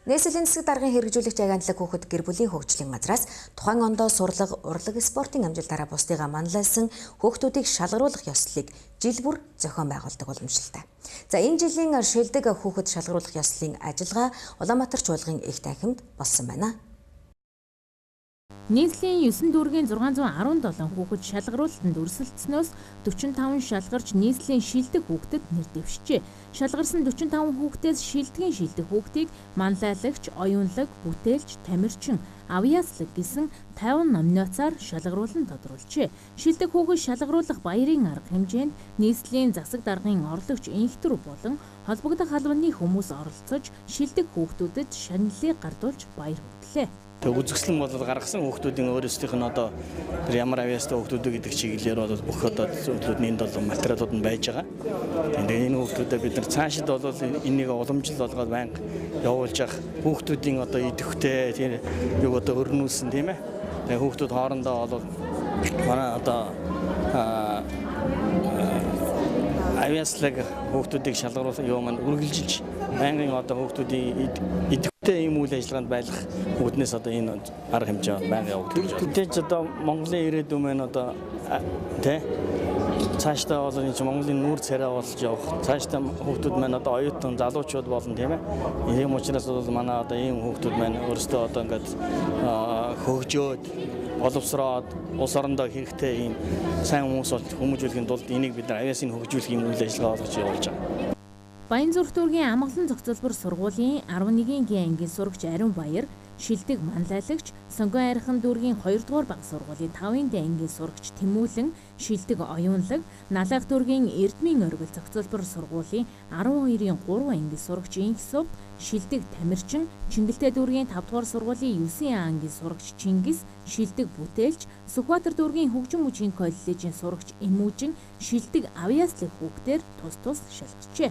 Нийслэлийн засаг даргын хэрэгжүүлэгч агентлаг хүүхэд гэр бүлийн хөгжлийн газраас тухайн ондоо сурлага, урлаг спортын амжилтаараа бусдыгаа манлайлсан хүүхдүүдийг шалгаруулах ёслолыг жил бүр зохион байгуулдаг уламжлалтай. За энэ жилийн шилдэг хүүхэд шалгаруулах ёслолын ажиллагаа Улаанбаатар чуулгын их танхимд болсон байна. Нийслэлийн 9 дүүргийн 617 хүүхэд шалгаруулалтанд өрсөлдснөөс 45 шалгарч нийслэлийн шилдэг хүүхдэд нэр дэвшжээ. Шалгарсан 45 хүүхдээс шилдэгэн шилдэг хүүхдийг манлайлагч, оюунлаг, бүтээлч, тамирчин, авьяаслаг гэсэн 50 номинацаар шалгаруулан тодруулжээ. Шилдэг хүүхэд шалгаруулах баярын арга хэмжээнд нийслэлийн засаг даргын орлогч инхтэр болон холбогдох албаны хүмүүс оролцож шилдэг хүүхдүүдэд шагналыг гардуулж баяр хөдлөө. Үзэсгэлэн бол гаргасан хүүхдүүдийн өөрсдийнх нь одоо ямар авьяастай хүүхдүүд гэдэг чиглэлээр бол бүх одоо зүйлүүдний энд бол материалууд нь байж байгаа. Тэгээд энэ хүүхдүүдэд бид нар цаашид бол энийг уламжлал болгоод байнга явуулж явах хүүхдүүдийн одоо идэвхтэй тийм юг одоо өрнүүлсэн тийм ээ. Тэгээд хүүхдүүд хоорондоо бол манай одоо авьяаслаг хүүхдүүдийг шалгаруулах юу маань үргэлжилж байнгын одоо хүүхдүүдийн идэвхтэй ийм үйл ажиллагаанд байлгах үүднээс одоо энэ арга хэмжээ байнга явагдаж байна. Тэгж одоо Монголын ирээдүйн маань одоо тий цаашдаа бол энэ Монголын нүүр царай болж явах. Цаашдаа хүүхдүүд маань одоо оюутан залуучууд болно тийм ээ. Ийм учраас бол манай одоо ийм хүүхдүүд маань өөрсдөө одоо ингээд хөгжөөд боловсроод улс орондоо хэрэгтэй ийм сайн хүмүүс болж хүмүүжүүлэхийн тулд энийг бид нар авьяасыг хөгжүүлэх юм үйл ажиллагаа болгож явуулж байгаа. Баянзүрх дүүргийн амгалан зохицуулбар сургуулийн 11-гийн ангийн сурагч Ариун Баяр, шилдэг манлайлагч, Сонгон Айрхан дүүргийн 2-р бага сургуулийн 5-ын ангийн сурагч Тэмүүлэн, шилдэг оюунлаг, Налайх дүүргийн Эрдмийн оргил зохицуулбар сургуулийн 12-ын 3 ангийн сурагч Инхсов, шилдэг тамирчин, Чингэлтэй дүүргийн 5-р сургуулийн 9 ангийн сурагч Чингис, шилдэг бүтээлч, Сүхбаатар дүүргийн хөгжим мужийн коллежийн сурагч Эмүүжин, шилдэг авьяаслаг хүүхдээр тус шалгарчээ.